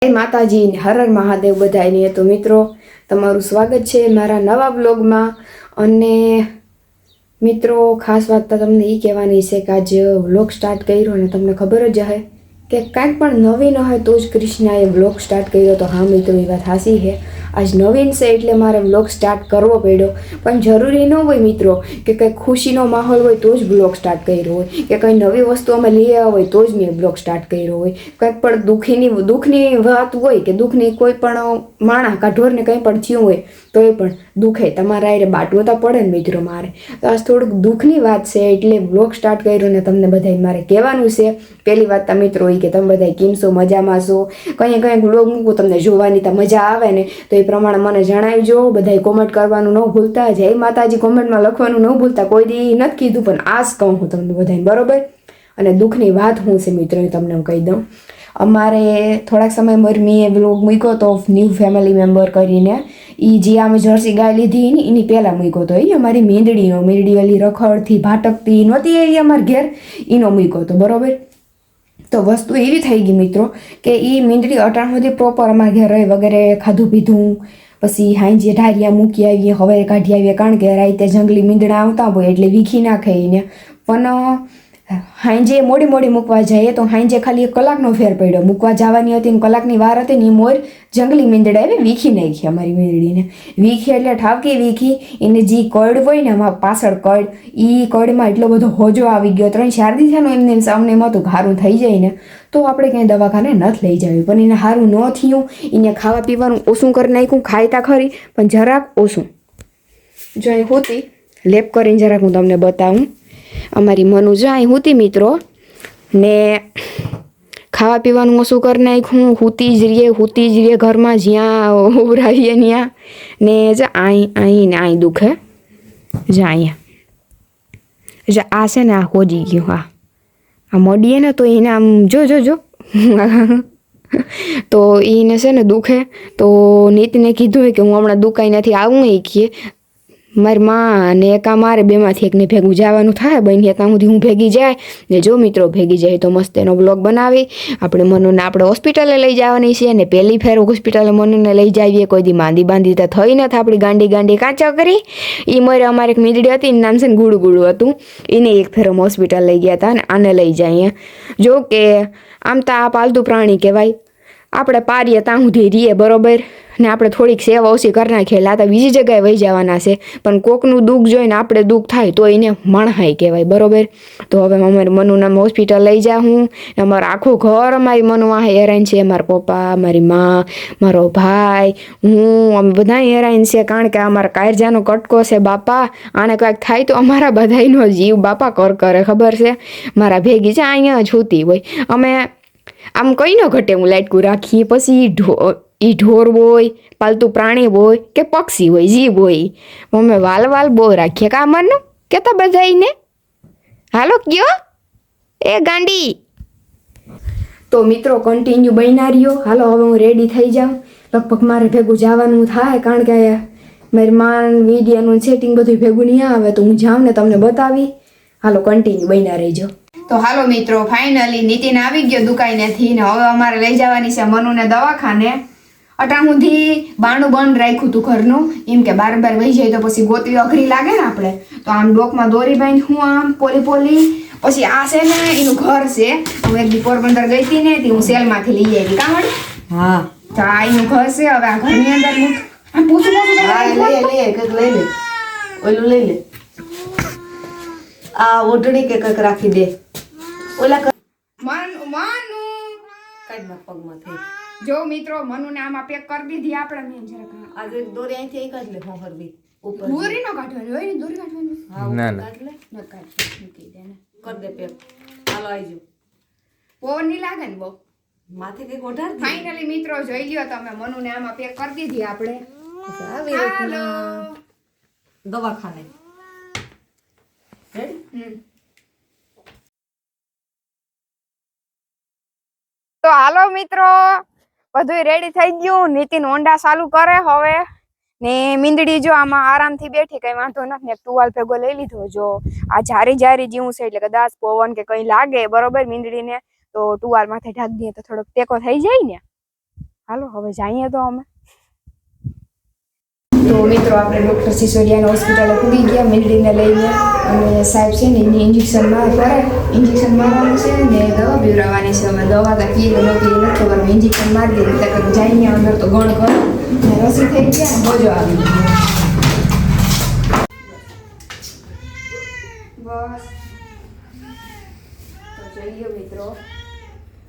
જય માતાજી ને હર હર મહાદેવ બધાને. તો મિત્રો, તમારું સ્વાગત છે મારા નવા બ્લોગમાં. અને મિત્રો, ખાસ વાત તો તમને એ કહેવાની છે કે આજે વ્લોગ સ્ટાર્ટ કર્યો ને તમને ખબર જ હશે કે કાંઈક પણ નવીન હોય તો જ કૃષ્ણાએ વ્લોગ સ્ટાર્ટ કર્યો. તો હા મિત્રો, એ વાત હાસી છે. આજ નવીન છે એટલે મારે વ્લોગ સ્ટાર્ટ કરવો પડ્યો. પણ જરૂરી ન હોય મિત્રો કે કંઈક ખુશીનો માહોલ હોય તો જ વ્લોગ સ્ટાર્ટ કર્યો હોય, કે કંઈ નવી વસ્તુ અમે લઈ આવ્યા હોય તો જ મેં વ્લોગ સ્ટાર્ટ કર્યો હોય. કંઈક પણ દુઃખની વાત હોય કે દુઃખની કોઈ પણ માણા કાઢોરને કંઈ પણ થયું હોય તો એ પણ દુઃખે તમારા એ બાટવું તો પડે ને મિત્રો મારે. તો આજ થોડુંક દુઃખની વાત છે એટલે વ્લોગ સ્ટાર્ટ કર્યો ને તમને બધાય મારે કહેવાનું છે. પહેલી વાત તો મિત્રો એ કે તમે બધા કેમ છો, મજામાં છો? કંઈક વ્લોગ મૂકું તમને જોવાની તો મજા આવે ને, તો એ પ્રમાણે મને જણાવજો. બધાય કોમેન્ટ કરવાનું ન ભૂલતા. જય માતાજી કોમેન્ટમાં લખવાનું ન ભૂલતા. કોઈ દી નથી કીધું પણ આજ કહું હું તમને બધાને, બરોબર? અને દુઃખની વાત શું છે મિત્રો એ તમને હું કહી દઉં. અમારે થોડાક સમય મમ્મીએ વ્લોગ મૂક્યો તો ન્યૂ ફેમિલી મેમ્બર કરીને. એ જે અમે જર્સી ગાય લીધી ને એની પહેલાં મૂક્યો હતો. એ અમારી મીંદડી વાલી રખડથી ભાટકતી નહોતી એ અમારા ઘેર, એનો મૂક્યો હતો, બરોબર? તો વસ્તુ એવી થઈ ગઈ મિત્રો કે એ મીંદડી અટાણ સુધી પ્રોપર અમારા ઘેર રહે વગેરે, ખાધું પીધું, પછી હાંજે ઢારિયા મૂકી આવીએ, હવે કાઢી આવીએ, કારણ કે રાતે જંગલી મીંદડા આવતા હોય એટલે વીખી નાખે એને. પણ હાંજે મોડી મૂકવા જઈએ તો હાંજે ખાલી 1 કલાકનો ફેર પડ્યો. મૂકવા જવાની હતી ને કલાકની વાર હતી ને એ મોર જંગલી મીંદડા એટલે વીખી નાખી અમારી મીંદડીને. વીખી એટલે ઠાવકી વીખી. એને જે કડ હોય ને એમાં પાછળ કડ, એ કડમાં એટલો બધો હોજો આવી ગયો. 3-4 દી છે ને એમને સામને એમાં તો સારું થઈ જાય ને તો આપણે ક્યાંય દવાખાને નથી લઈ જવી. પણ એને સારું ન થયું. એને ખાવા પીવાનું ઓછું કરી નાખ્યું. ખાઈતા ખરી પણ જરાક ઓછું. જો અહીં હોતી લેપ કરીને જરાક હું તમને બતાવું. અમારી મનુ જો અહીં હોતી મિત્રો ને ખાવા પીવાનું ઓછું કરી નાખ્યું. હુતી જ રહીએ ઘરમાં, જ્યાં ઉભરાવીએ ત્યાં. ને જો અહીં ને અહીં દુખે. જો અહીંયા જો આ છે ને, આ હોજી ગયું. આ મોડીએ ને તો એને આમ જો તો એને છે ને દુખે. તો નીતિને કીધું કે હું હમણાં દુખાઈ નથી આવું. એ કહે મારી માં અને એકા મારે બેમાંથી એકને ભેગું જવાનું થાય. બની ત્યાં સુધી હું ભેગી જાય ને જો મિત્રો ભેગી જાય તો મસ્ત એનો બ્લોગ બનાવી. આપણે મનુને આપણે હોસ્પિટલે લઈ જવાની છે. અને પહેલી ફેર હોસ્પિટલે મનુને લઈ જઈએ. કોઈ દી માંદી તો થઈ નથી. આપણી ગાંડી કાચા કરી. એ મરે અમારે એક મીંદડી હતી, નામ છે ને ગુડું હતું. એને એક ફેર હોસ્પિટલ લઈ ગયા હતા. અને આને લઈ જાય. જો કે આમ તો આ પાલતુ પ્રાણી કહેવાય. આપણે પારીએ ત્યાં સુધી રહીએ, બરોબર? ને આપણે થોડીક સેવા ઓછી કરી નાખીએ એટલે આ તો બીજી જગ્યાએ વહી જવાના છે. પણ કોકનું દુઃખ જોઈને આપણે દુઃખ થાય તો એને મણહાઈ કહેવાય, બરોબર? તો હવે અમારે મનુને હોસ્પિટલ લઈ જા. હું અમારું આખું ઘર અમારી મનુ આ હેરાન છે. મારા પપ્પા, મારી મા, મારો ભાઈ, હું, અમે બધા હેરાન છે. કારણ કે અમારા કાયરજાનો કટકો છે. બાપા આને કાંઈક થાય તો અમારા બધાનો જીવ બાપા કરે, ખબર છે? મારા ભેગી છે અહીંયા જ હોતી હોય. અમે આમ કઈ ન ઘટે હું લાઈટકું રાખીએ. પછી ઢોર હોય, પાલતુ પ્રાણી હોય કે પક્ષી હોય, જીવ હોય, અમે વાલ બહુ રાખીએ. કા મનુ કેતા બધાઈને હાલો કયો એ ગાંડી. તો મિત્રો કન્ટિન્યુ બન્યા રહ્યો. હાલો હવે હું રેડી થઈ જાઉં. લગભગ મારે ભેગું જવાનું થાય, કારણ કે મારી માન મીડિયાનું સેટિંગ બધું ભેગું નહીં આવે. તો હું જાઉં ને તમને બતાવી. હાલો કન્ટિન્યુ બન્યા રહેજો. તો હાલો મિત્રો, ફાઇનલી નીતિન આવી ગયો દુકાનેથી ને હવે અમારે લઈ જવાની છે મનુને દવાખાને. અટાણ સુધી બારણું બંધ રાખ્યું હતું ઘરનું, એમ કે બાર વહી જાય તો પછી ગોતવી અઘરી લાગે ને આપણે. તો આમ ડોકમાં દોરી બાંધી હું આમ પોલી. પછી આ છે ને એનું ઘર છે. હું એક દી પોરબંદર ગઈ હતી ને હું સેલમાંથી લઈ આવી. કાં મળી? હા. તો આ એનું ઘર છે. હવે આ ઘરની અંદર આમ પૂછું લઈ લે ઓલું લઈ લે. આ ઓઢણી કે કંઈક રાખી દે. ઓલા માનું કાઢ ના પગમાં થઈ. જો મિત્રો મનુને આમાં પેક કરી દીધી આપણે. મેં જરાક આજે દોરી અહીંથી એક કાઢ લે. હોહરવી ઉપર દોરી નો કાઢવાની હોય ને, દોરી કાઢવાની. હા ના કાઢ લે. ન કાઢ મૂકી દે ને, કર દે પેક. હાલો આવજો. પવન ની લાગે ને બહુ માથે કઈ ઓઢાર. ફાઇનલી મિત્રો જોઈ લ્યો તમે, મનુને આમાં પેક કરી દીધી આપણે. હાલો દવાખાને રેડી. તો હાલો મિત્રો, બધું રેડી થઈ ગયું. નીતિન હોન્ડા ચાલુ કરે હવે. ને મીંદડી જો આમાં આરામથી બેઠી, કઈ વાંધો નથી. ને ટુવાલ ભેગો લઈ લીધો. જો આ જારી જેવું છે એટલે કદાચ પવન કે કઈ લાગે, બરોબર, મીંદડીને તો ટુવાલ માથે ઢાંકી દઈએ તો થોડોક ટેકો થઈ જાય ને. હાલો હવે જઈએ તો અમે. તો મિત્રો આપણે ડૉક્ટર સિસોદિયાની હોસ્પિટલે પૂરી ગયા મીંદડીને લઈને, અને સાહેબ છે ને એની ઇન્જેક્શન મારવાનું છે ને દવા પીવડાવવાની છે. અમે દવા તો પીએ કે ન પીએ નથી ખબર, ઇન્જેક્શન મારી દઈએ એટલે જઈએ અંદર તો ગણ કરો ને રસી થઈ ગયા ને બોજો આવી ગયો. બસ તો જઈએ મિત્રો.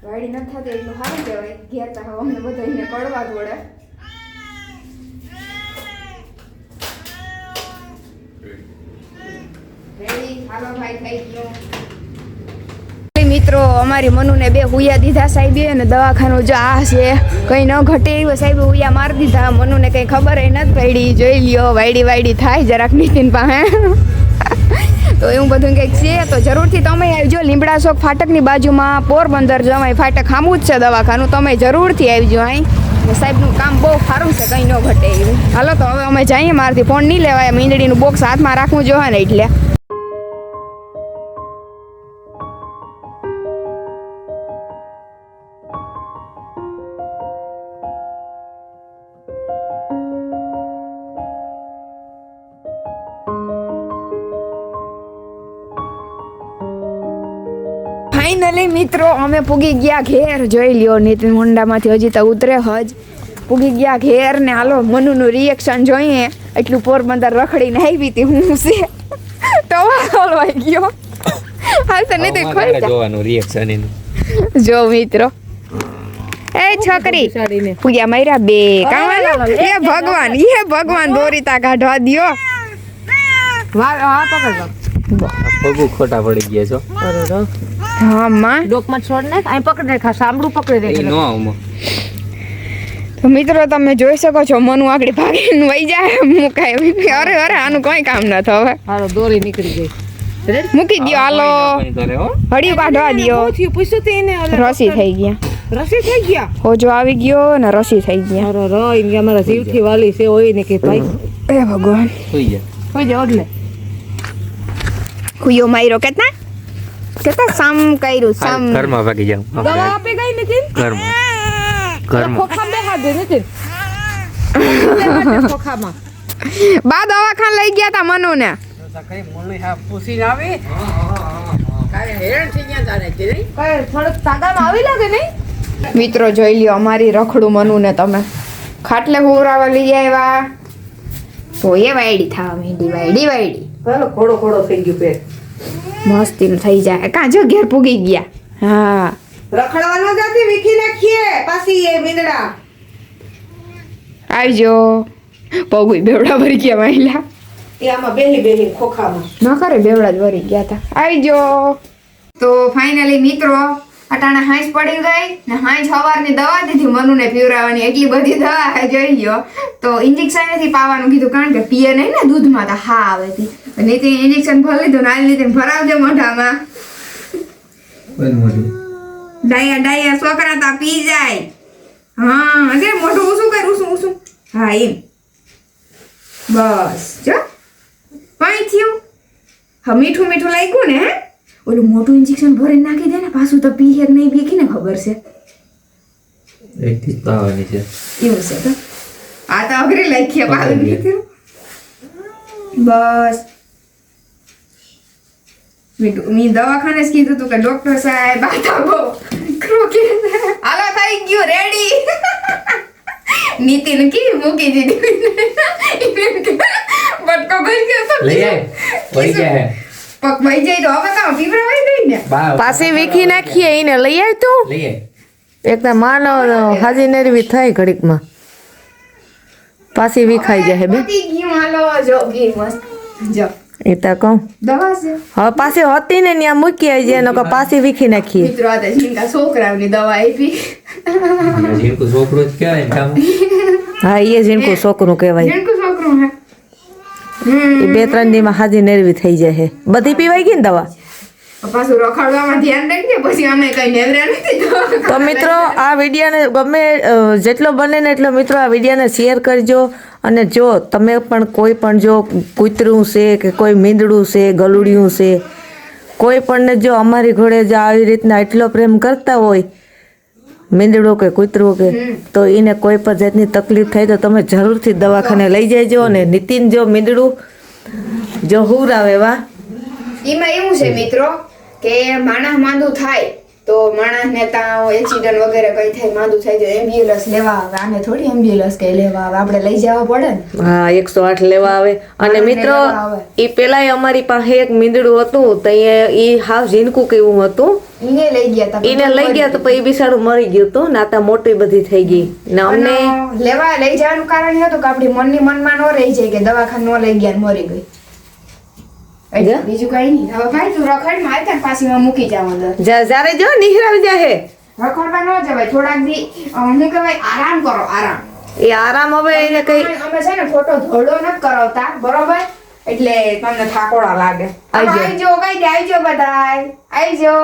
વાડી નથી થતી એટલું સારું કહેવાય. ઘેર તો અમને બધાને કડવા જ વળે. મિત્રો અમારી મનુને 2 હુયા દીધા સાહેબે, અને દવાખાનું જો આ છે, કંઈ ન ઘટે એવું સાહેબે હુયા મારી દીધા. મનુને કંઈ ખબર નથી પડી. જોઈ લ્યો વાયડી થાય જરાક નીતિન પાસે. તો એવું બધું કંઈક છે. તો જરૂરથી તમે આવજો. લીમડા ચોક ફાટકની બાજુમાં પોરબંદર જવાય ફાટક સામું જ છે દવાખાનું. તમે જરૂરથી આવજો. અહીં સાહેબનું કામ બહુ સારું છે, કંઈ ન ઘટે એવું. હાલો તો હવે અમે જઈએ. મારાથી ફોન નહીં લેવાય, મીંદડીનું બોક્સ હાથમાં રાખવું જોઈએ ને એટલે. ફાઇનલી મિત્રો અમે પૂગી ગયા ઘેર. જોઈ લ્યો નીતિન હોન્ડામાંથી હજી તો ઉતરે હજ. પૂગી ગયા ઘેર ને હાલો મનુનું રિએક્શન જોઈએ. એટલું પોરબંદર રખડીને આવી હતી હું છે તવા ખોલવાઈ ગયો. હાલ તો નહીં તો ખોલી જોવાનું રિએક્શન એનું. જો મિત્રો એ છોકરી પૂગ્યા માર્યા 2 કામ. એ ભગવાન દોરીતા કાઢવા દ્યો. હા પકડ પગુ ખોટા પડી ગયા છો. હા માં ડોકમાં છોડ ને આ પકડ રાખા સાંભળું પકડી રાખે નો આવો. તો મિત્રો તમે જોઈ શકો છો મનુ આગળ ભાગીને વઈ જાય મુકાય. અરે આનું કોઈ કામ ન થવે. હાલો દોરી નીકળી ગઈ. મૂકી દયો. હાલો હડિયું કાઢવા દયો. પૂછ્યું તે એને રસી થઈ ગયા. હોજો આવી ગયો ને રસી થઈ ગયા. અરે રો અમારા જીવથી વાલી છે હોય ને કે ભાઈ એ ભગવાન હોઈ જા ઓડલે કુયો માર્યો કેટલા સામ કર્યું સામ ઘરમાં ભાગી જાવ. દવા આપી ગઈ નથી ઘરમાં ખોખામાં બેહા દે નથી. ખોખામાં બા દવાખાને લઈ ગયા તા મનુને. કઈ મનુ હા પૂછીને આવી કાય હેરાન થઈ ગયા તારે કે નહીં કઈ થોડક તાગામાં આવી લાગે નહીં. મિત્રો જોઈ લ્યો અમારી રખડું મનુને તમે ખાટલે હોરાવા લઈ આવ્યા તો એ વાયડી થાવા માંડી. વાયડી ખોડો થઈ ગયું પેટ મસ્તી થઈ જાય. કાં જો ઘેર પૂગી ગયા. હા રખડવાનો જાતી વીખી નાખીએ પાછી એ મીંદડા આવજો. પગુઈ બેવડા ભરી ગયા મહિલા એ આમાં બેહી ખોખામાં ન કરે બેવડા જ ભરી ગયા હતા. આવજો. તો ફાઇનલી મિત્રો અટાણા હાંસ પડી ગઈ ને હાંસ સવારની દવા દીધી મનુને પીવરાવવાની. એટલી બધી દવા જોઈ લ્યો. તો ઇન્જેક્શન નથી પાવાનું કીધું કારણ કે પીએ નહીં ને દૂધમાં તો હા આવે હતી. નીતિ ઇન્જેક્શન ભરી લીધું ને લીધે ભરાવજો મોઢામાં. ડાયા છોકરા તા પી જાય. હા અરે મોઢું ઊંચું કર ઊંચું. હા એમ બસ જો પાણી થયું. હા મીઠું લાગ્યું ને. ઓલું મોટું ઇન્જેક્શન ભરીને નાખી દે ને પાછું તો પી હેર નહીં પીખી ને ખબર છે. એકથી પાવાની છે એવું છે તો આ તો અઘરી લખીએ પાવી દીધું. બસ મેં દવાખાને જ કીધું તું કે ડોક્ટર સાહેબ આ તો બહુ હાલો થઈ ગયું રેડી. નીતિન કી મૂકી દીધી બટકો ભરી ગયો લઈ આય પડી ગયા પગ ભાઈ જાય તો હવે કામ પીવરાવાય નહીં ને પાછી વીખી નાખીએ એને લઈ આવ તું લઈ આય. એકદમ માનો હાજી નરવી થાય ઘડીકમાં પાછી વીખાઈ જાય બે ગયું. હાલો જો ગી મસ્ત જો એ તો કહું દવા છે હવે પાછી હતી ને ત્યાં મૂકી આવી જાય નકર પાછી વીખી નાખીએ. મિત્રો આ જીનકા છોકરાઓની દવા આપી. જીનકો છોકરો જ કહેવાય. હા એ જીનકો છોકરું કહેવાય. જીનકો છોકરું હે એ 2-3 દીમાં હાજી નરવી થઈ જાય. બધી પીવાઈ ગઈ ને દવા પાછું રખડવામાં ધ્યાન રાખજે પછી અમે કઈ નેવરા નથી. તો મિત્રો આ વિડીયોને ગમે જેટલો બને ને એટલો મિત્રો આ વિડીયોને શેર કરજો. અને જો તમે પણ કોઈ પણ જો કૂતરું છે કે કોઈ મીંદડું છે ગલુડિયું છે કોઈ પણને જો અમારી ઘોડે જો આવી રીતના એટલો પ્રેમ કરતા હોય મીંદડો કે કૂતરું કે તો એને કોઈ પણ જાતની તકલીફ થાય તો તમે જરૂરથી દવાખાને લઈ જજો. અને નીતિન જો મીંદડું જો હુરાવે વા એમાં એવું છે મિત્રો કે માણસ માંદું થાય તો માણસને ત્યાં એક્સિડન્ટ વગેરે કઈ થાય માંદું થાય તો એમ્બ્યુલન્સ લેવા આવે. આને થોડી એમ્બ્યુલન્સ કઈ લેવા આવે, આપણે લઈ જવા પડે ને. હા 108 લેવા આવે. અને મિત્રો એ પેલાય અમારી પાસે એક મીંદડું હતું તો એ હાવ ઝીનકું કેવું હતું. એને લઈ ગયા તો પછી બિસાડું મરી ગયું હતું ને આ મોટી બધી થઈ ગઈ ને અમને લઈ જવાનું કારણ એ હતું કે આપણી મનની મનમાં ન રહી જાય કે દવાખાને ન લઈ ગયા ને મરી ગઈ. બીજું કઈ નહીં. હવે ભાઈ તું રખડ માં આવતા પાછીમાં મૂકી જાવ અંદર. જ્યારે જો નિહરાવી જાહે રખડવા ન જવાય. થોડાક દી હું કહેવાય આરામ કરો, આરામ. એ આરામ હવે એને કઈ અમે છે ને ફોટો ધોળો નથી કરાવતા બરોબર, એટલે તમને થાકોડા લાગે. આવજો કઈ દે, આવજો બધાય આવજો.